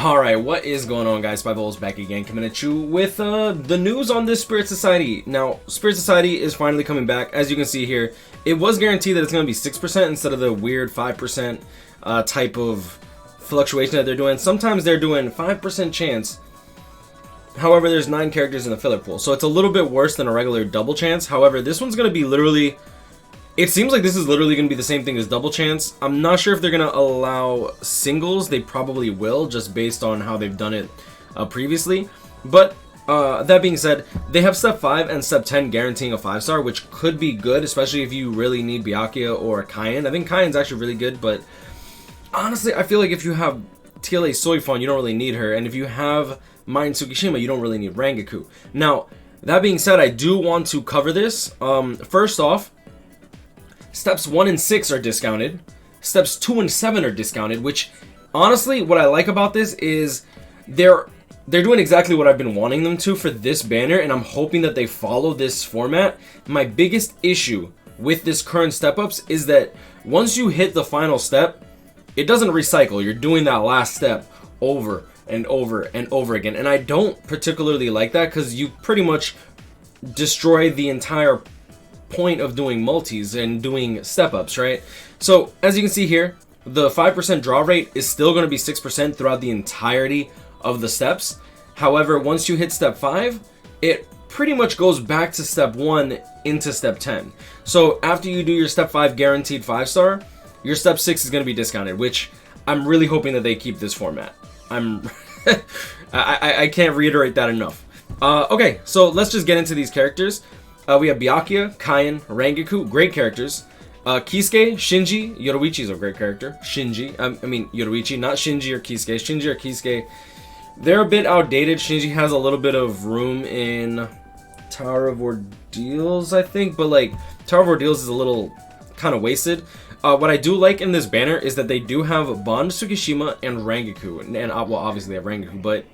Alright, what is going on, guys? SpitefulHopes back again, coming at you with the news on this Spirit Society. Now, Spirit Society is finally coming back. As you can see here, it was guaranteed that it's going to be 6% instead of the weird 5% type of fluctuation that they're doing. Sometimes they're doing 5% chance. However, there's 9 characters in the filler pool, so it's a little bit worse than a regular double chance. However, this one's going to be literally... It seems like this is literally going to be the same thing as double chance. I'm not sure if they're going to allow singles. They probably will, just based on how they've done it previously. But that being said, they have step 5 and step 10 guaranteeing a 5-star, which could be good, especially if you really need Byakuya or Kaien. I think Kaien's actually really good, but honestly, I feel like if you have TLA Soifon, you don't really need her. And if you have Mind Tsukishima, you don't really need Rangiku. Now, that being said, I do want to cover this. First off, Steps 1 and 6 are discounted. Steps 2 and 7 are discounted, which, honestly, what I like about this is they're doing exactly what I've been wanting them to for this banner, and I'm hoping that they follow this format. My biggest issue with this current step-ups is that once you hit the final step, it doesn't recycle. You're doing that last step over and over and over again, and I don't particularly like that because you pretty much destroy the entire point of doing multis and doing step-ups, right? So as you can see here, the 5% draw rate is still going to be 6% throughout the entirety of the steps. However, once you hit step 5, it pretty much goes back to step 1 into step 10. So after you do your step 5 guaranteed 5-star, your step 6 is going to be discounted, which I'm really hoping that they keep this format. I can't reiterate that enough. Okay, so let's just get into these characters. We have Byakuya, Kaien, Rangiku, great characters. Kisuke, Shinji, Yoruichi is a great character. Shinji, I mean Yoruichi, not Shinji or Kisuke. Shinji or Kisuke, they're a bit outdated. Shinji has a little bit of room in Tower of Ordeals, I think, but like Tower of Ordeals is a little kind of wasted. What I do like in this banner is that they do have Bond, Tsukishima, and Rangiku, and well, obviously they have Rangiku, but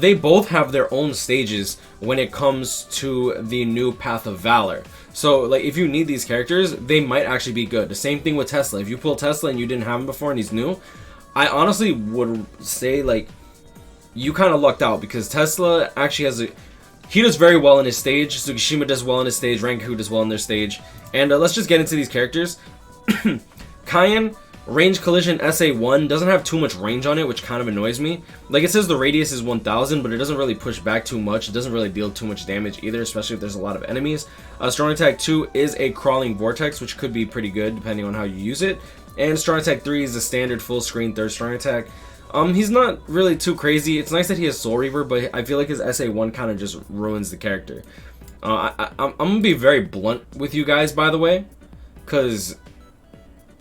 they both have their own stages when it comes to the new Path of Valor. So, like, if you need these characters, they might actually be good. The same thing with Tesla. If you pull Tesla and you didn't have him before and he's new, I honestly would say, like, you kind of lucked out because Tesla actually has a... He does very well in his stage. Tsukishima does well in his stage. Rangiku does well in their stage. And let's just get into these characters. Kaien, range collision SA1, doesn't have too much range on it, which kind of annoys me. Like, it says the radius is 1000, but it doesn't really push back too much. It doesn't really deal too much damage either, especially if there's a lot of enemies. Strong Attack 2 is a crawling vortex, which could be pretty good depending on how you use it. And Strong Attack 3 is a standard full screen third strong attack. He's not really too crazy. It's nice that he has Soul Reaver, but I feel like his SA1 kind of just ruins the character. I'm gonna be very blunt with you guys, by the way, because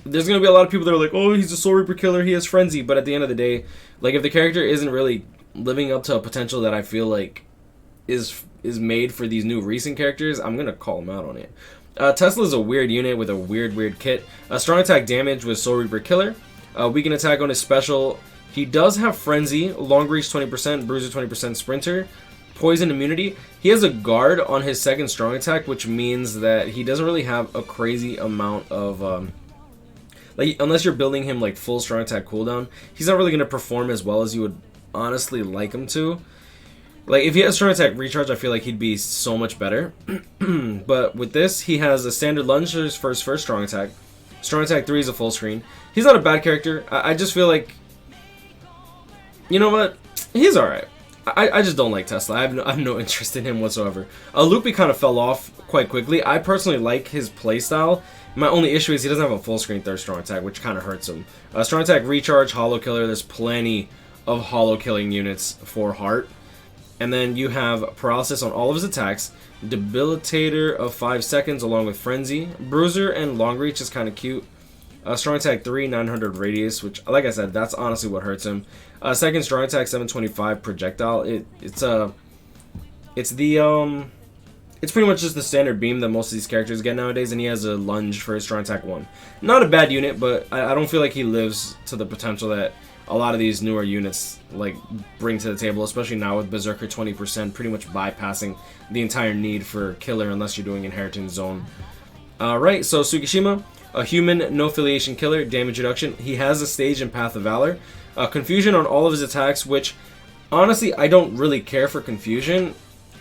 there's going to be a lot of people that are like, oh, he's a Soul Reaper killer, he has Frenzy, but at the end of the day, like, if the character isn't really living up to a potential that I feel like is made for these new recent characters, I'm going to call him out on it. Tesla's a weird unit with a weird kit. Strong attack damage with Soul Reaper killer. Weaken attack on his special. He does have Frenzy, long reach 20%, bruiser 20%, sprinter. Poison immunity. He has a guard on his second strong attack, which means that he doesn't really have a crazy amount of... like, unless you're building him like full strong attack cooldown, he's not really going to perform as well as you would honestly like him to. Like, if he has strong attack recharge, I feel like he'd be so much better. But with this, he has a standard lunge for his first strong attack. Strong attack 3 is a full screen. He's not a bad character. I just feel like, you know what? He's alright. I just don't like Tesla. I have no interest in him whatsoever. Loopy kind of fell off quite quickly. I personally like his playstyle. My only issue is he doesn't have a full screen third strong attack, which kind of hurts him. Strong attack recharge, hollow killer. There's plenty of hollow killing units for Heart. And then you have paralysis on all of his attacks. Debilitator of 5 seconds along with Frenzy. Bruiser and long reach is kind of cute. Strong attack 3, 900 radius, which, like I said, that's honestly what hurts him. Second strong attack 725 projectile. It's pretty much just the standard beam that most of these characters get nowadays, and he has a lunge for his strong attack 1. Not a bad unit, but I don't feel like he lives to the potential that a lot of these newer units like bring to the table, especially now with Berserker 20% pretty much bypassing the entire need for killer unless you're doing Inheritance Zone. Right, so Tsukishima, a human, no affiliation killer, damage reduction. He has a stage in Path of Valor. Confusion on all of his attacks, which honestly I don't really care for confusion.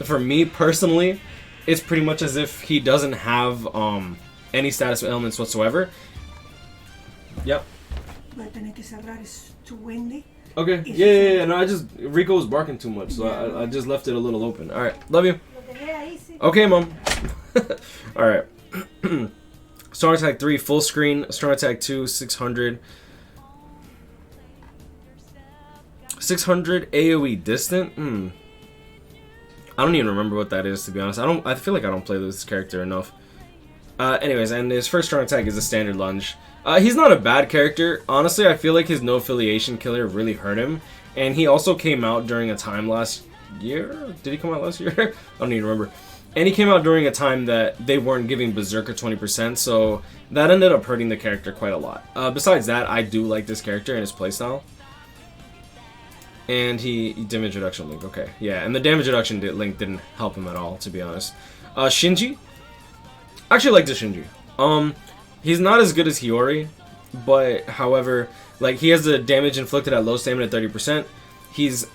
For me personally, it's pretty much as if he doesn't have any status elements whatsoever. Yep. Okay. Yeah. No, Rico was barking too much, so I just left it a little open. All right. Love you. Okay, Mom. All right. Strong Attack 3, full screen. Strong Attack 2, 600. 600 AoE distant? I don't even remember what that is, to be honest. I feel like I don't play this character enough. Anyways, and his first strong attack is a standard lunge. He's not a bad character. Honestly, I feel like his no affiliation killer really hurt him. And he also came out during a time last year? Did he come out last year? I don't even remember. And he came out during a time that they weren't giving Berserker 20%, so that ended up hurting the character quite a lot. Besides that, I do like this character and his playstyle. And he damage reduction link, okay. Yeah, and the damage reduction link didn't help him at all, to be honest. Shinji? I actually like this Shinji. He's not as good as Hiyori, but however, like, he has the damage inflicted at low stamina at 30%. He's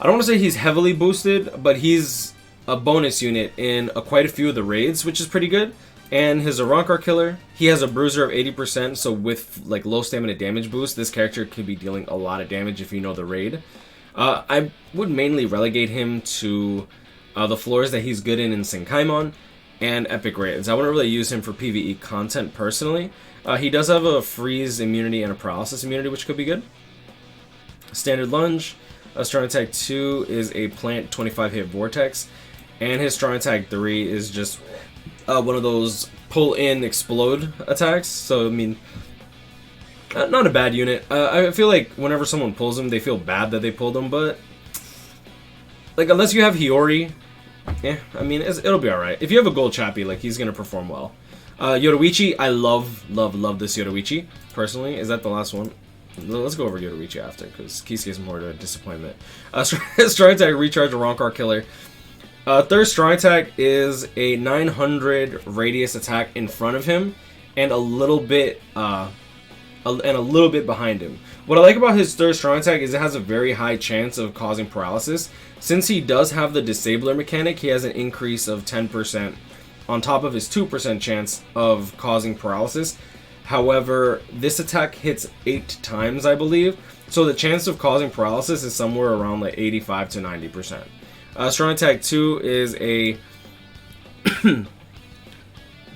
I don't want to say he's heavily boosted, but he's a bonus unit in quite a few of the raids, which is pretty good. And his Arankar killer, he has a bruiser of 80%, so with like low stamina damage boost, this character could be dealing a lot of damage if you know the raid. I would mainly relegate him to the floors that he's good in Senkaimon and Epic Raids. I wouldn't really use him for PvE content personally. He does have a freeze immunity and a paralysis immunity, which could be good. Standard lunge. Strong Attack 2 is a plant 25 hit vortex, and his Strong Attack 3 is just one of those pull in explode attacks. So I mean, not a bad unit. I feel like whenever someone pulls him, they feel bad that they pulled him, but like unless you have Hiyori, I mean it'll be all right. If you have a gold chappie, like he's gonna perform well. Yoruichi, I love this Yoruichi personally. Is that the last one? Let's go over Yoruichi after, because Kisuke's more to a disappointment. Strong Attack Recharge Arankar Killer. Third Strong Attack is a 900 radius attack in front of him, and a little bit behind him. What I like about his third Strong Attack is it has a very high chance of causing paralysis. Since he does have the Disabler mechanic, he has an increase of 10% on top of his 2% chance of causing paralysis. However, this attack hits 8 times, I believe, so the chance of causing paralysis is somewhere around like 85 to 90%. Strong Attack 2 is a...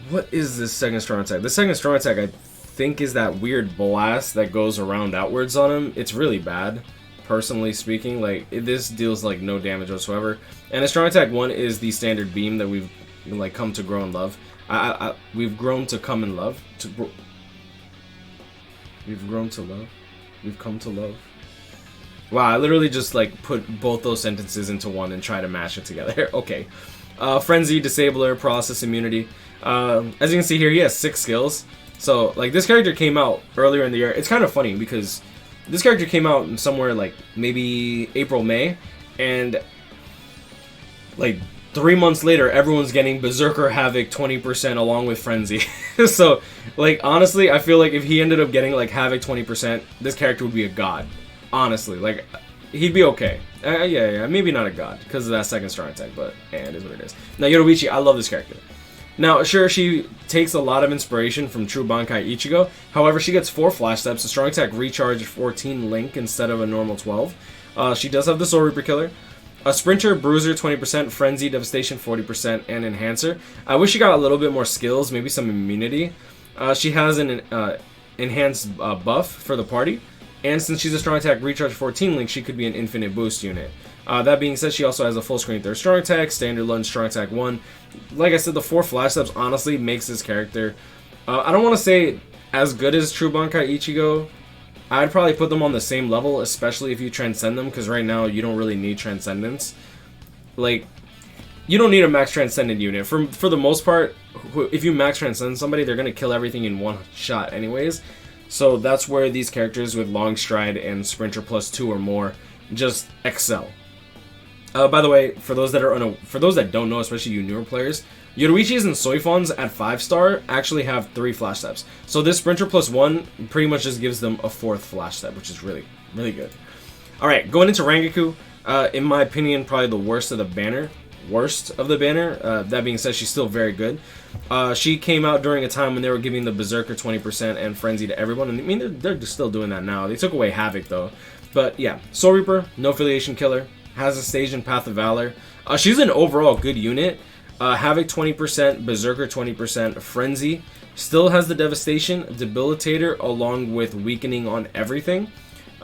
What is this second Strong Attack? The second Strong Attack, I think, is that weird blast that goes around outwards on him. It's really bad, personally speaking. Like, this deals like no damage whatsoever. And the Strong Attack 1 is the standard beam that we've like come to grow and love. We've grown to come and love. We've grown to love. We've come to love. Wow, I literally just like put both those sentences into one and try to mash it together. Okay. Frenzy, Disabler, Paralysis, Immunity. As you can see here, he has 6 skills. So, like, this character came out earlier in the year. It's kind of funny because this character came out in somewhere like maybe April, May. And like 3 months later, everyone's getting Berserker Havoc 20% along with Frenzy. So, like, honestly, I feel like if he ended up getting, like, Havoc 20%, this character would be a god. Honestly. Like, he'd be okay. Yeah, maybe not a god, because of that second Strong Attack, but, it is what it is. Now, Yoruichi, I love this character. Now, sure, she takes a lot of inspiration from True Bankai Ichigo. However, she gets 4 Flash Steps, a Strong Attack Recharge 14 Link instead of a normal 12. She does have the Soul Reaper Killer. A Sprinter, Bruiser 20%, Frenzy, Devastation 40%, and Enhancer. I wish she got a little bit more skills, maybe some immunity. She has an enhanced buff for the party, and since she's a Strong Attack Recharge 14 Link, she could be an infinite boost unit. That being said, she also has a full screen 3rd Strong Attack, Standard Lunge, Strong Attack 1. Like I said, the 4 Flash Steps honestly makes this character, I don't want to say as good as True Bankai Ichigo. I'd probably put them on the same level, especially if you transcend them, because right now you don't really need Transcendence. Like, you don't need a max Transcendent unit. For the most part, if you max Transcend somebody, they're going to kill everything in one shot anyways. So that's where these characters with Long Stride and Sprinter +2 or more just excel. By the way, for those that don't know, especially you newer players, Yoruichi's and Soifon's at 5-star actually have 3 flash steps. So this Sprinter +1 pretty much just gives them a 4th flash step, which is really, really good. Alright, going into Rangiku, in my opinion, probably the worst of the banner. That being said, she's still very good. She came out during a time when they were giving the Berserker 20% and Frenzy to everyone. And I mean, they're still doing that now. They took away Havoc, though. But yeah, Soul Reaper, no affiliation killer. Has a stage in Path of Valor. She's an overall good unit. Havoc 20%, Berserker 20%, Frenzy. Still has the Devastation, Debilitator, along with Weakening on everything.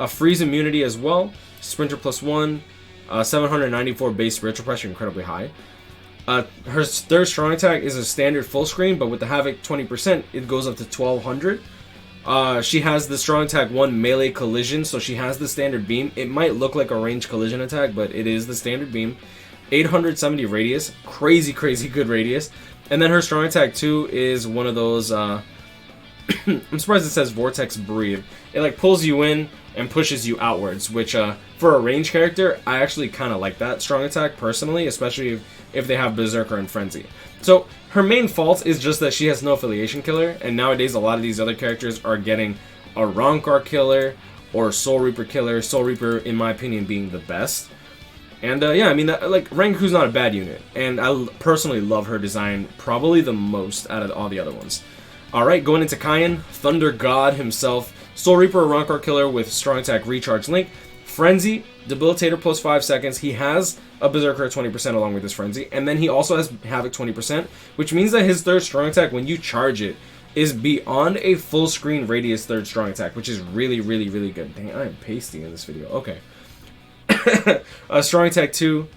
Freeze immunity as well. Sprinter +1. 794 base spiritual pressure, incredibly high. Her 3rd strong attack is a standard full screen, but with the Havoc 20%, it goes up to 1200. She has the strong attack 1 melee collision, so she has the standard beam. It might look like a ranged collision attack, but it is the standard beam. 870 radius, crazy good radius. And then her strong attack 2 is one of those, I'm surprised it says Vortex Breathe. It like pulls you in and pushes you outwards, which for a range character, I actually kind of like that strong attack personally, especially if they have Berserker and Frenzy. So her main fault is just that she has no affiliation killer, and nowadays a lot of these other characters are getting a Rankar killer or Soul Reaper killer, Soul Reaper in my opinion being the best. And yeah, I mean, like, Rangiku's not a bad unit, and I personally love her design probably the most out of all the other ones. Alright, going into Kaien, Thunder God himself, Soul Reaper, Rankar killer with strong attack recharge link, Frenzy, Debilitator +5 seconds. He has a Berserker at 20% along with his Frenzy, and then he also has Havoc 20%, which means that his 3rd strong attack, when you charge it, is beyond a full screen radius 3rd strong attack, which is really good. Dang, I am pasting in this video. Okay. Strong attack 2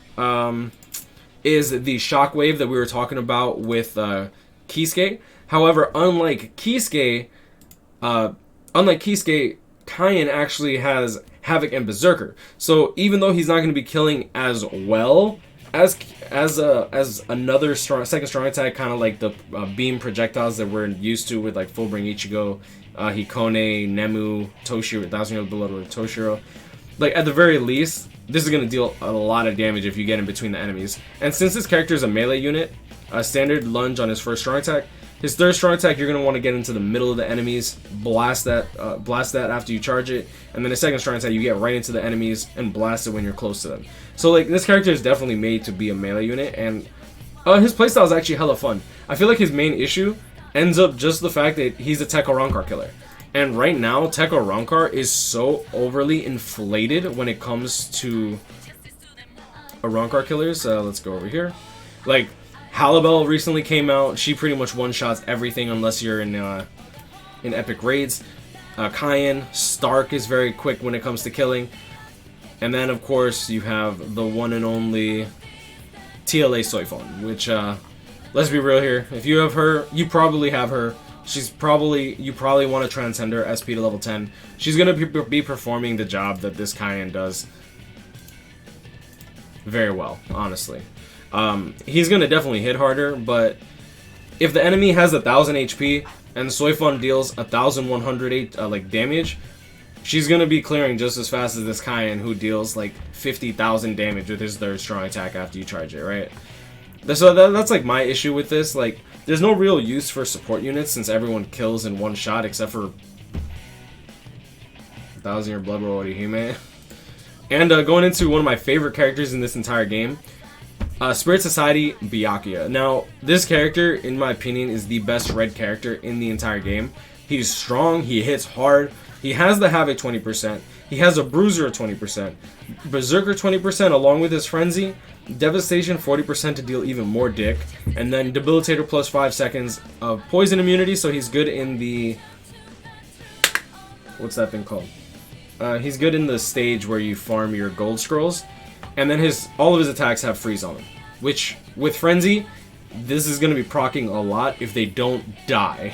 is the Shockwave that we were talking about with Kisuke. However, unlike Kisuke, Kaien actually has Havoc and Berserker. So even though he's not going to be killing as well as another second strong attack, kind of like the beam projectiles that we're used to with like Fullbring Ichigo, Hikone, Nemu, Toshiro, 1000-year below with Toshiro. Like, at the very least, this is going to deal a lot of damage if you get in between the enemies. And since this character is a melee unit, a standard lunge on his 1st strong attack, his 3rd strong attack, you're going to want to get into the middle of the enemies, blast that after you charge it, and then the 2nd strong attack, you get right into the enemies and blast it when you're close to them. So, like, this character is definitely made to be a melee unit, and his playstyle is actually hella fun. I feel like his main issue ends up just the fact that he's a Tekka Rankar killer. And right now, Tekka Rankar is so overly inflated when it comes to Rankar killers. Let's go over here. Like, Halibel recently came out. She pretty much one-shots everything unless you're in epic raids. Kaien, Stark is very quick when it comes to killing. And then, of course, you have the one and only TLA Soifon, which, let's be real here. If you have her, you probably have her. You probably want to transcend her SP to level 10. She's going to be performing the job that this Kaien does very well, honestly. He's going to definitely hit harder, but if the enemy has 1000 HP and Soifon deals 1100 like damage, she's going to be clearing just as fast as this Kaien, who deals like 50,000 damage with his 3rd strong attack after you charge it, right? So that's like my issue with this. Like, there's no real use for support units since everyone kills in one shot except for 1000-year Blood Roll Orihime. And going into one of my favorite characters in this entire game, Spirit Society Byakuya. Now, this character, in my opinion, is the best red character in the entire game. He's strong, he hits hard, he has the Havoc 20%, he has a Bruiser at 20%, Berserker 20% along with his Frenzy, Devastation 40% to deal even more dick, and then Debilitator +5 seconds of Poison immunity, so he's good in the... what's that thing called? He's good in the stage where you farm your gold scrolls, and then all of his attacks have freeze on them, which, with Frenzy, this is going to be proccing a lot if they don't die.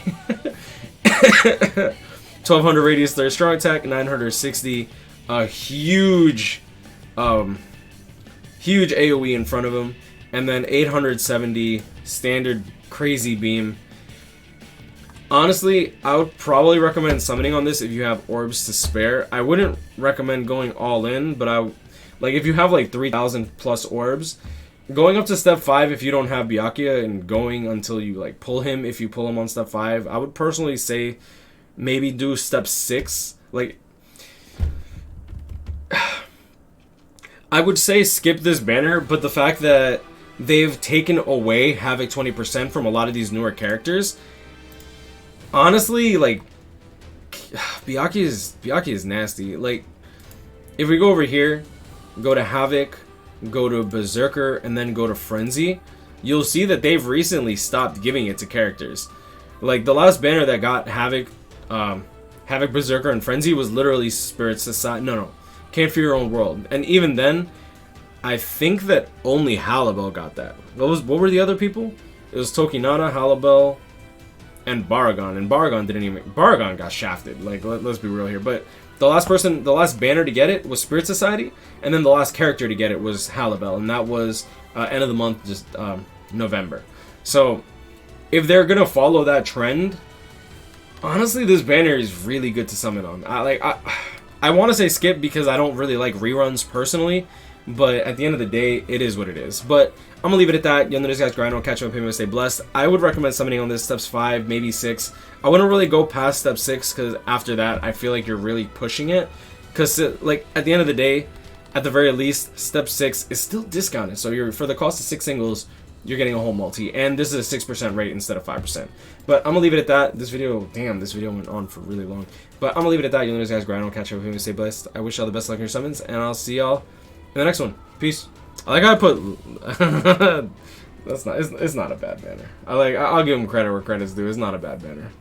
1200 radius, 3rd strong attack, 960, a huge AoE in front of him, and then 870 standard crazy beam. Honestly, I would probably recommend summoning on this if you have orbs to spare. I wouldn't recommend going all in, but like if you have like 3,000 plus orbs, going up to step 5 if you don't have Byakuya, and going until you like pull him if you pull him on step 5, I would personally say maybe do step 6. Like, I would say skip this banner, but the fact that they've taken away Havoc 20% from a lot of these newer characters, honestly, like, Byakuya is nasty. Like, if we go over here, go to Havoc, go to Berserker, and then go to Frenzy, you'll see that they've recently stopped giving it to characters. Like, the last banner that got Havoc, Berserker, and Frenzy was literally Spirit Society. No, Can't Fear Your Own World. And even then, I think that only Halibel got that. What were the other people? It was Tokinata, Halibel, and Baragon. And Baragon got shafted. Like, let's be real here. But the last banner to get it was Spirit Society, and then the last character to get it was Halibel, and that was end of the month, just November. So, if they're gonna follow that trend, honestly, this banner is really good to summon on. I want to say skip because I don't really like reruns personally, but at the end of the day, it is what it is. But I'm gonna leave it at that. Y'all know this guy's grind. I'll catch you up here and stay blessed. I would recommend summoning on this steps 5, maybe 6. I wouldn't really go past step 6 because after that, I feel like you're really pushing it. Because like at the end of the day, at the very least, step 6 is still discounted. So you're for the cost of 6 singles, you're getting a whole multi, and this is a 6% rate instead of 5%. But I'm gonna leave it at that. This video went on for really long. But I'm gonna leave it at that. You'll know this guy's grind. I'll catch you up here and stay blessed. I wish y'all the best luck in your summons, and I'll see y'all in the next one. Peace. I like how I put. It's not a bad banner. I'll give him credit where credit's due. It's not a bad banner.